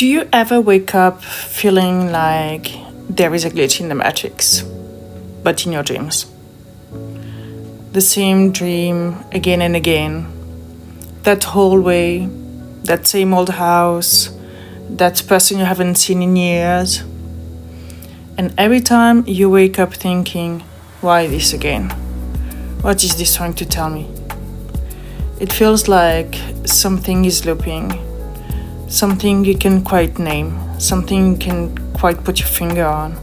Do you ever wake up feeling like there is a glitch in the matrix, but in your dreams? The same dream again and again. That hallway, that same old house, that person you haven't seen in years. And every time you wake up thinking, why this again? What is this trying to tell me? It feels like something is looping, something you can quite name, something you can quite put your finger on.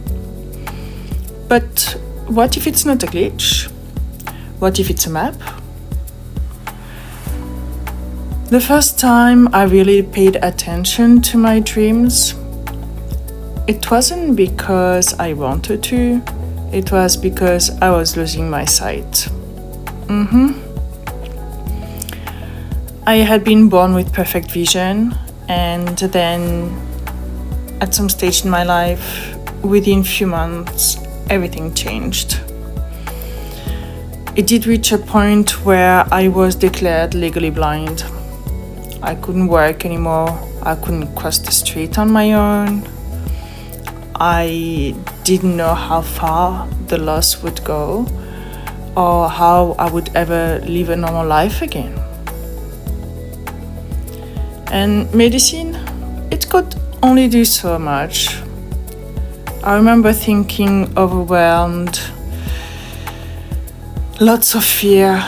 But what if it's not a glitch? What if it's a map? The first time I really paid attention to my dreams, it wasn't because I wanted to, it was because I was losing my sight. I had been born with perfect vision, and then at some stage in my life, within few months, everything changed. It did reach a point where I was declared legally blind. I couldn't work anymore. I couldn't cross the street on my own. I didn't know how far the loss would go or how I would ever live a normal life again. And medicine, it could only do so much. I remember thinking overwhelmed, lots of fear,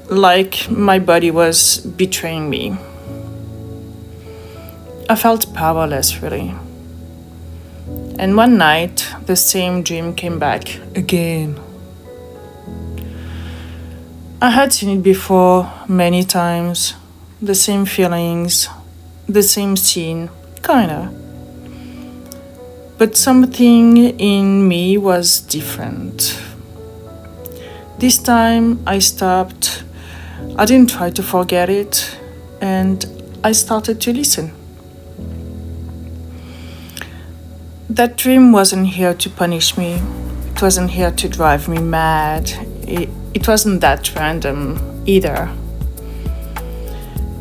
like my body was betraying me. I felt powerless, really. And one night, the same dream came back again. I had seen it before many times, the same feelings, the same scene, kinda. But something in me was different. This time I stopped. I didn't try to forget it, and I started to listen. That dream wasn't here to punish me. It wasn't here to drive me mad. It wasn't that random either.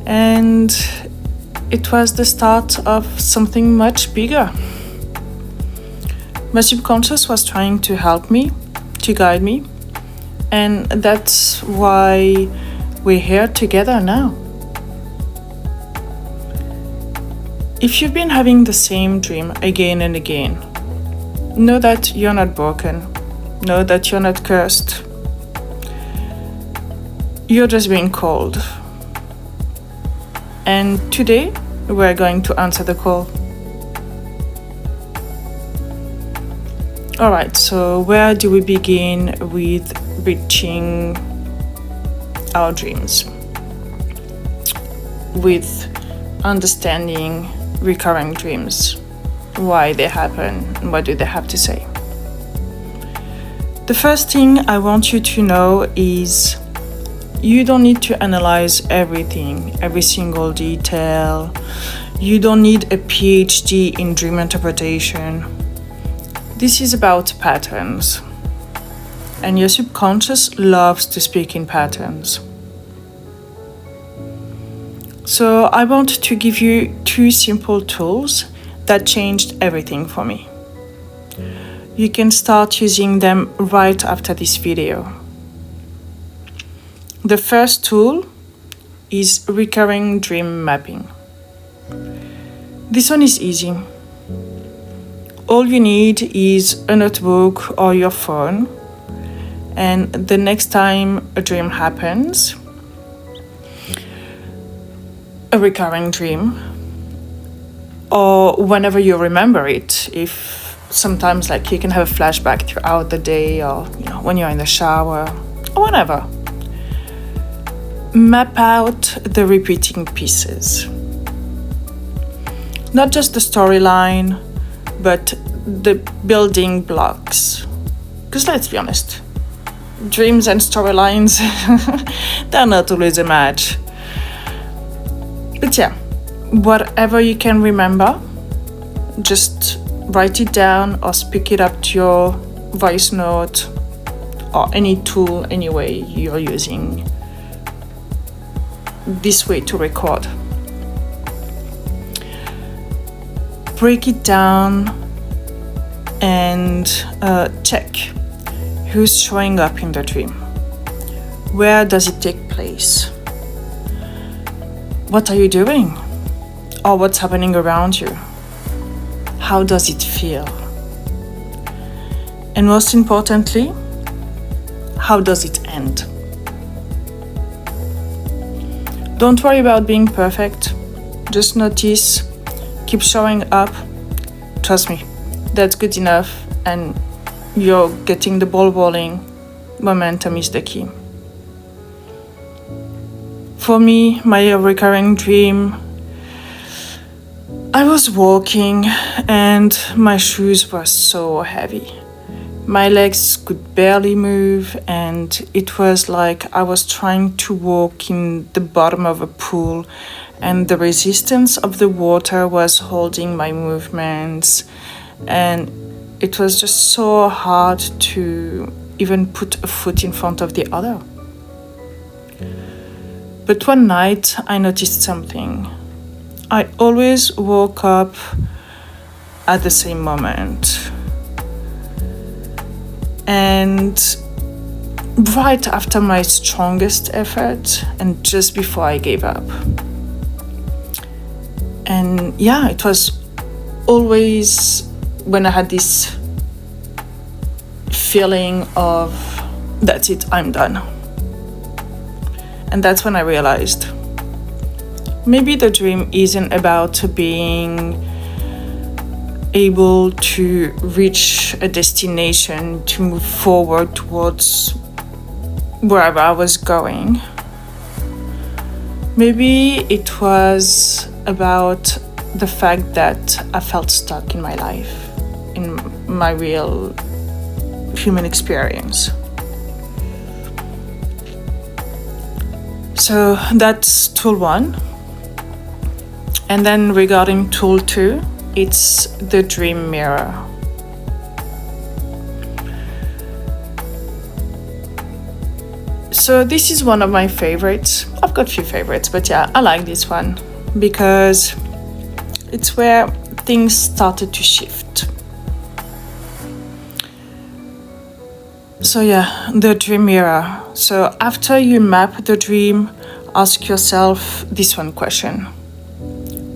And it was the start of something much bigger. My subconscious was trying to help me, to guide me, and that's why we're here together now. If you've been having the same dream again and again, know that you're not broken. Know that you're not cursed. You're just being called. And today, we're going to answer the call. Alright, so where do we begin with reaching our dreams? With understanding recurring dreams, why they happen, and what do they have to say. The first thing I want you to know is you don't need to analyze everything, every single detail. You don't need a PhD in dream interpretation. This is about patterns. And your subconscious loves to speak in patterns. So I want to give you 2 simple tools that changed everything for me. You can start using them right after this video. The first tool is recurring dream mapping. This one is easy. All you need is a notebook or your phone, and the next time a dream happens, a recurring dream, or whenever you remember it, if sometimes like you can have a flashback throughout the day, or when you're in the shower or whatever, map out the repeating pieces, not just the storyline, but the building blocks. Because let's be honest, dreams and storylines, they're not always a match. But yeah, whatever you can remember, just write it down or speak it up to your voice note or any tool anyway you're using this way to record. break it down and check who's showing up in the dream. Where does it take place? What are you doing? Or what's happening around you? How does it feel? And most importantly, how does it end? Don't worry about being perfect. Just notice, keep showing up. Trust me, that's good enough, and you're getting the ball rolling. Momentum is the key. For me, my recurring dream, I was walking and my shoes were so heavy. My legs could barely move, and it was like I was trying to walk in the bottom of a pool, and the resistance of the water was holding my movements, and it was just so hard to even put a foot in front of the other. But one night I noticed something. I always woke up at the same moment. And right after my strongest effort and just before I gave up. And yeah, it was always when I had this feeling of, that's it, I'm done. And that's when I realized maybe the dream isn't about being able to reach a destination, to move forward towards wherever I was going. Maybe it was about the fact that I felt stuck in my life, in my real human experience. So that's tool 1. And then regarding tool 2, it's the dream mirror. So this is one of my favorites. I've got a few favorites, but yeah, I like this one because it's where things started to shift. So yeah, the dream mirror. So after you map the dream, ask yourself this one question.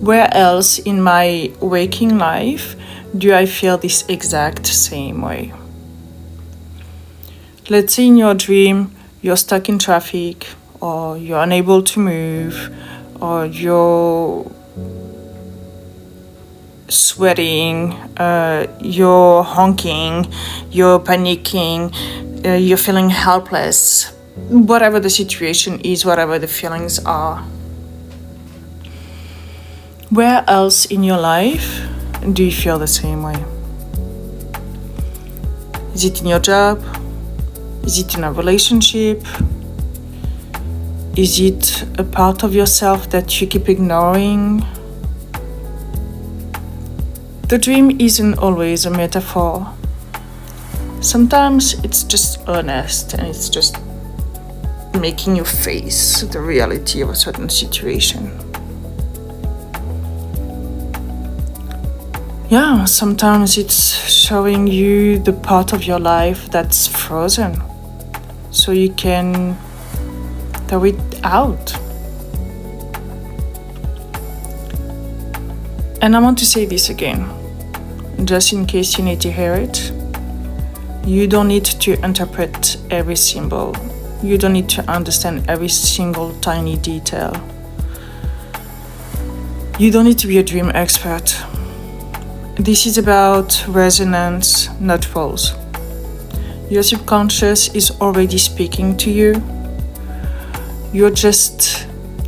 Where else in my waking life do I feel this exact same way? Let's say in your dream, you're stuck in traffic, or you're unable to move, or you're sweating, you're honking, you're panicking, you're feeling helpless. Whatever the situation is, whatever the feelings are. Where else in your life do you feel the same way? Is it in your job? Is it in a relationship? Is it a part of yourself that you keep ignoring? The dream isn't always a metaphor. Sometimes it's just honest, and it's just making you face the reality of a certain situation. Yeah, sometimes it's showing you the part of your life that's frozen, so you can throw it out. And I want to say this again, just in case you need to hear it. You don't need to interpret every symbol. You don't need to understand every single tiny detail. You don't need to be a dream expert. This is about resonance, not roles. Your subconscious is already speaking to you. You're just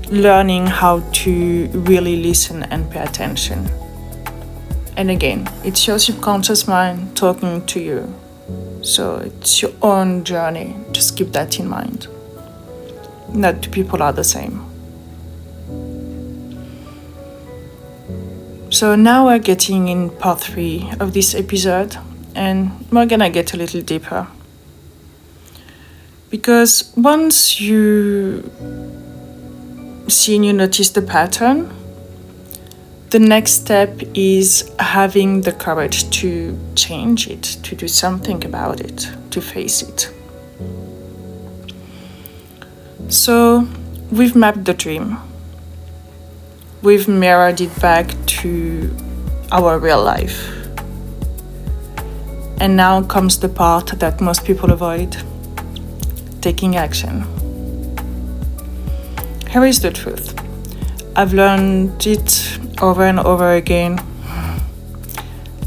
learning how to really listen and pay attention. And again, it's your subconscious mind talking to you. So it's your own journey. Just keep that in mind. Not two people are the same. So now we're getting in part 3 of this episode, and we're gonna get a little deeper. Because once you see and you notice the pattern, The next step is having the courage to change it, to do something about it, to face it. So we've mapped the dream. We've mirrored it back to our real life. And now comes the part that most people avoid: taking action. Here is the truth. I've learned it over and over again.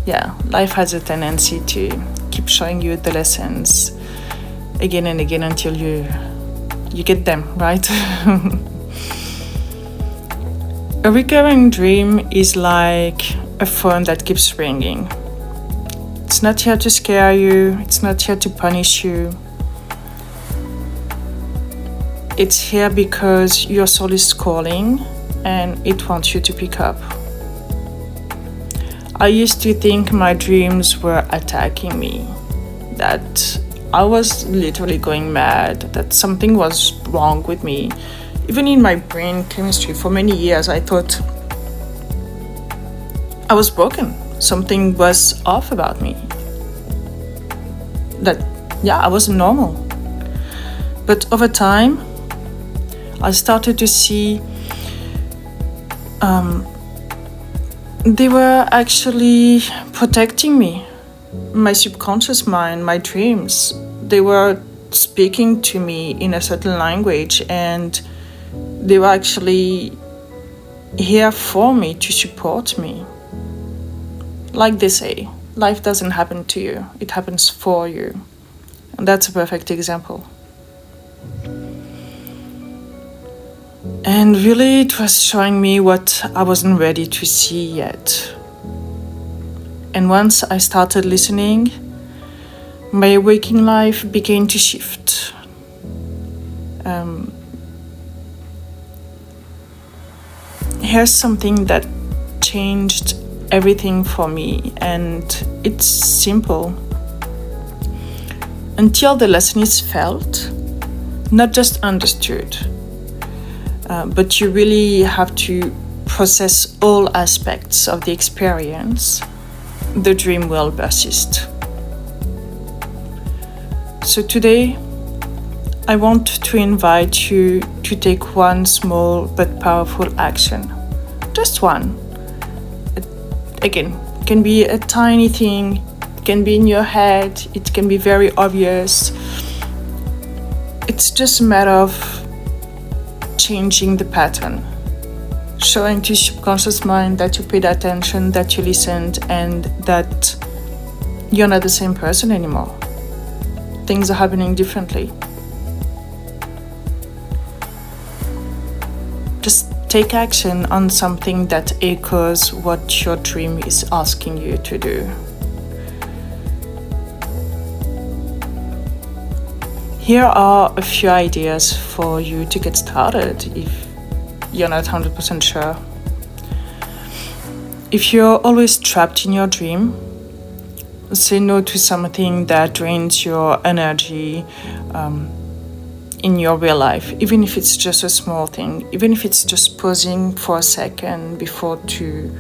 Yeah, life has a tendency to keep showing you the lessons again and again until you get them, right? A recurring dream is like a phone that keeps ringing. It's not here to scare you, it's not here to punish you. It's here because your soul is calling and it wants you to pick up. I used to think my dreams were attacking me, that I was literally going mad, that something was wrong with me. Even in my brain chemistry, for many years, I thought I was broken. Something was off about me. That, I wasn't normal. But over time, I started to see they were actually protecting me. My subconscious mind, my dreams, they were speaking to me in a certain language, and they were actually here for me, to support me. Like they say, life doesn't happen to you, it happens for you. And that's a perfect example. And really, it was showing me what I wasn't ready to see yet. And once I started listening, my waking life began to shift. Here's something that changed everything for me, and it's simple. Until the lesson is felt, not just understood, but you really have to process all aspects of the experience, the dream will persist. So today, I want to invite you to take one small but powerful action. Just one. Again, it can be a tiny thing, it can be in your head, it can be very obvious. It's just a matter of changing the pattern, showing to your subconscious mind that you paid attention, that you listened, and that you're not the same person anymore. Things are happening differently. Just take action on something that echoes what your dream is asking you to do. Here are a few ideas for you to get started if you're not 100% sure. If you're always trapped in your dream, say no to something that drains your energy in your real life, even if it's just a small thing, even if it's just pausing for a second before to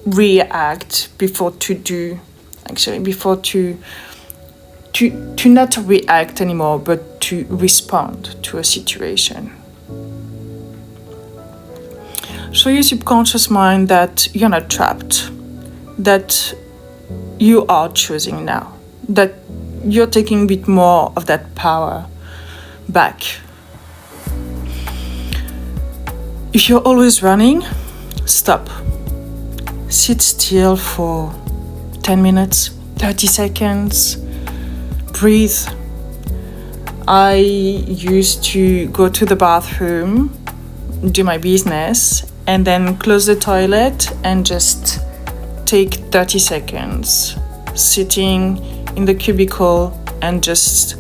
react, before to not react anymore, but to respond to a situation. Show your subconscious mind that you're not trapped, that you are choosing now, that you're taking a bit more of that power back. If you're always running, stop. Sit still for 10 minutes, 30 seconds. Breathe. I used to go to the bathroom, do my business, and then close the toilet and just take 30 seconds sitting in the cubicle and just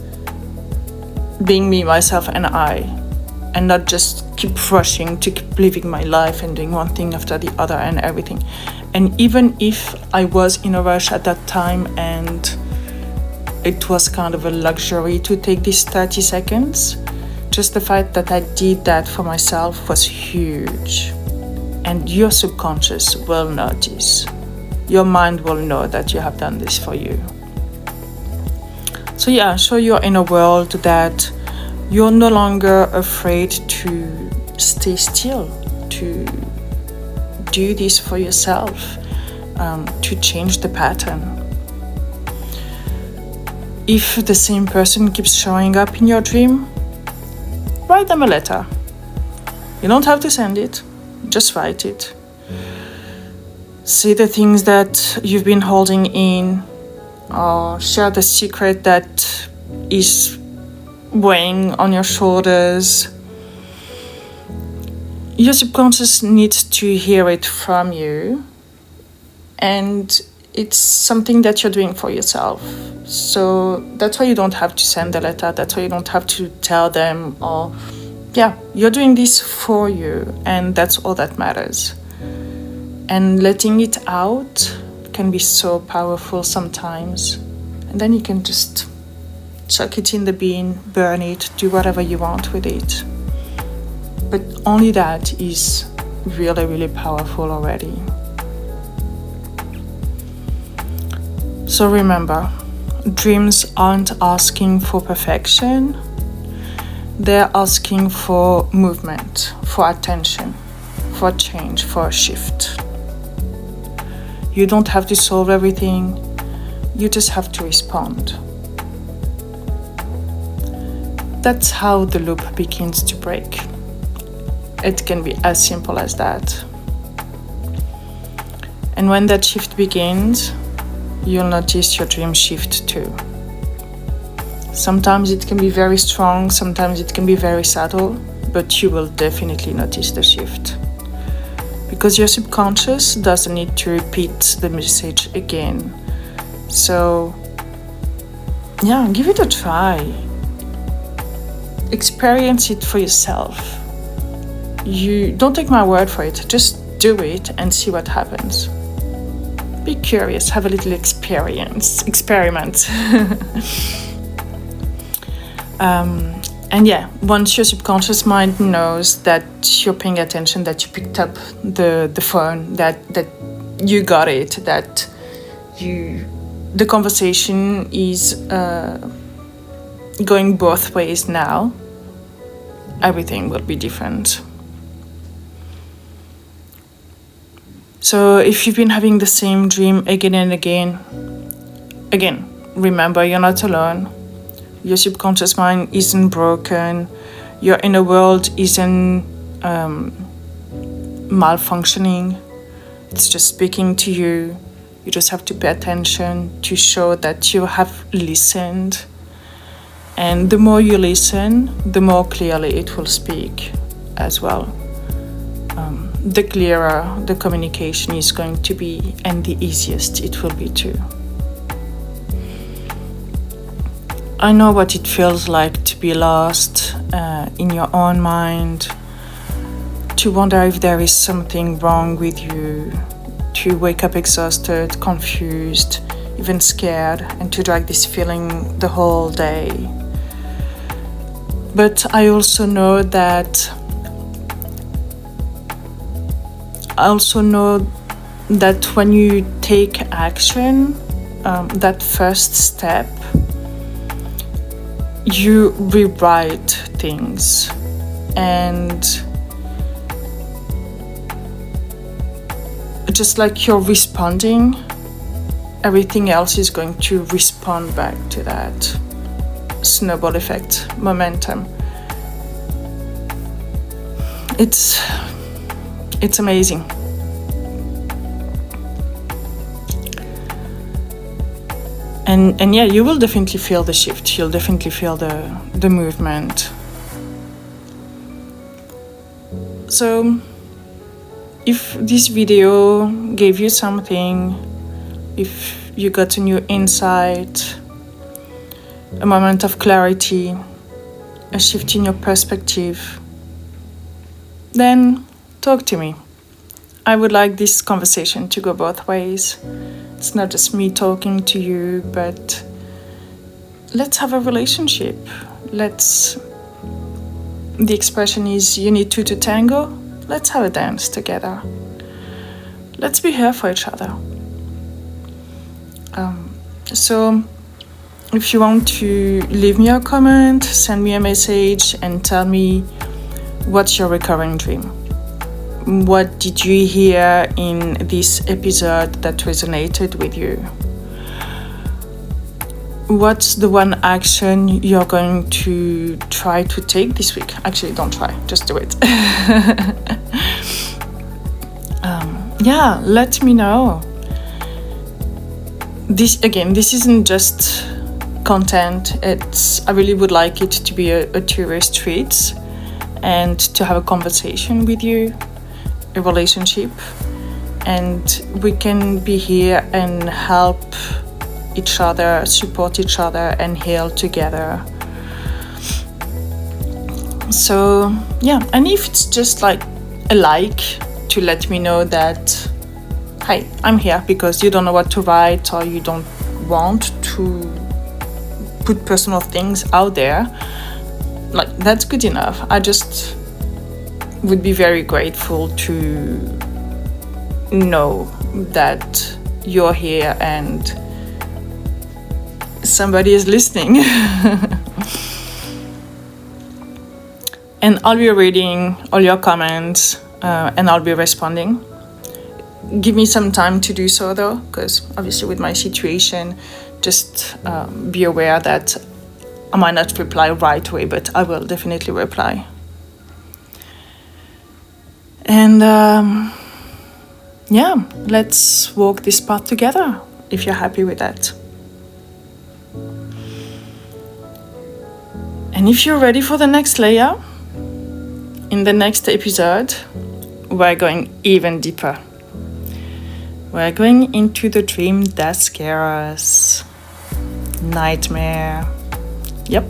being me, myself, and I, and not just keep rushing to keep living my life and doing one thing after the other and everything. And even if I was in a rush at that time and it was kind of a luxury to take these 30 seconds, just the fact that I did that for myself was huge. and your subconscious will notice. Your mind will know that you have done this for you. So yeah, show your inner world that you're no longer afraid to stay still, to do this for yourself, to change the pattern. If the same person keeps showing up in your dream, write them a letter. You don't have to send it, just write it. Say the things that you've been holding in, or share the secret that is weighing on your shoulders. Your subconscious needs to hear it from you, and it's something that you're doing for yourself. So that's why you don't have to send a letter, that's why you don't have to tell them, or you're doing this for you, and that's all that matters. And letting it out can be so powerful sometimes. And then you can just chuck it in the bin, burn it, do whatever you want with it. But only that is really, really powerful already. So remember, dreams aren't asking for perfection. They're asking for movement, for attention, for change, for a shift. You don't have to solve everything. You just have to respond. That's how the loop begins to break. It can be as simple as that. And when that shift begins, you'll notice your dream shift too. Sometimes it can be very strong, sometimes it can be very subtle, but you will definitely notice the shift. Because your subconscious doesn't need to repeat the message again. So, give it a try. Experience it for yourself. You don't take my word for it, just do it and see what happens. Be curious, have a little experiment. Once your subconscious mind knows that you're paying attention, that you picked up the phone, that you got it, that the conversation is going both ways now, everything will be different. So if you've been having the same dream again and again, remember you're not alone. Your subconscious mind isn't broken. Your inner world isn't malfunctioning. It's just speaking to you. You just have to pay attention to show that you have listened. And the more you listen, the more clearly it will speak as well. The clearer the communication is going to be, and the easiest it will be too. I know what it feels like to be lost in your own mind, to wonder if there is something wrong with you, to wake up exhausted, confused, even scared, and to drag this feeling the whole day. But I also know that when you take action, that first step, you rewrite things, and just like you're responding, everything else is going to respond back to that snowball effect, momentum. It's amazing. And you will definitely feel the shift. You'll definitely feel the movement. So, if this video gave you something, if you got a new insight, a moment of clarity, a shift in your perspective, then talk to me. I would like this conversation to go both ways. It's not just me talking to you, but let's have a relationship. The expression is you need two to tango. Let's have a dance together. Let's be here for each other. So if you want to leave me a comment, send me a message and tell me what's your recurring dream. What did you hear in this episode that resonated with you? What's the one action you're going to try to take this week? Actually, don't try, just do it. Let me know. This isn't just content. I really would like it to be a two-way street and to have a conversation with you, a relationship, and we can be here and help each other, support each other, and heal together. So and if it's just like a like to let me know that, hey, I'm here, because you don't know what to write or you don't want to put personal things out there, like, that's good enough. I just would be very grateful to know that you're here and somebody is listening. And I'll be reading all your comments and I'll be responding. Give me some time to do so though, because obviously with my situation, just be aware that I might not reply right away, but I will definitely reply. And let's walk this path together if you're happy with that. And if you're ready for the next layer, in the next episode, we're going even deeper. We're going into the dream that scares us. Nightmare. Yep.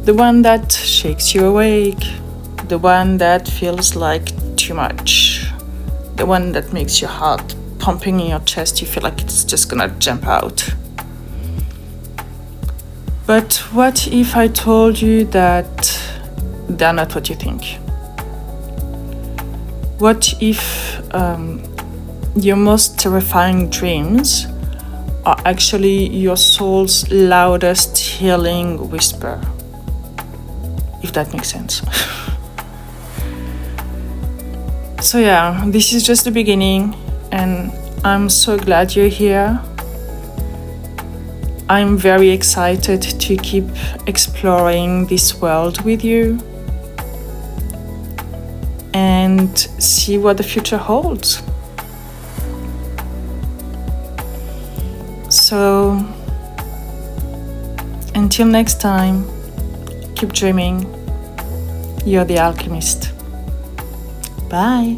The one that shakes you awake. The one that feels like too much. The one that makes your heart pumping in your chest. You feel like it's just gonna jump out. But what if I told you that they're not what you think? What if your most terrifying dreams are actually your soul's loudest healing whisper? If that makes sense. So this is just the beginning, and I'm so glad you're here. I'm very excited to keep exploring this world with you and see what the future holds. So, until next time, keep dreaming. You're the alchemist. Bye.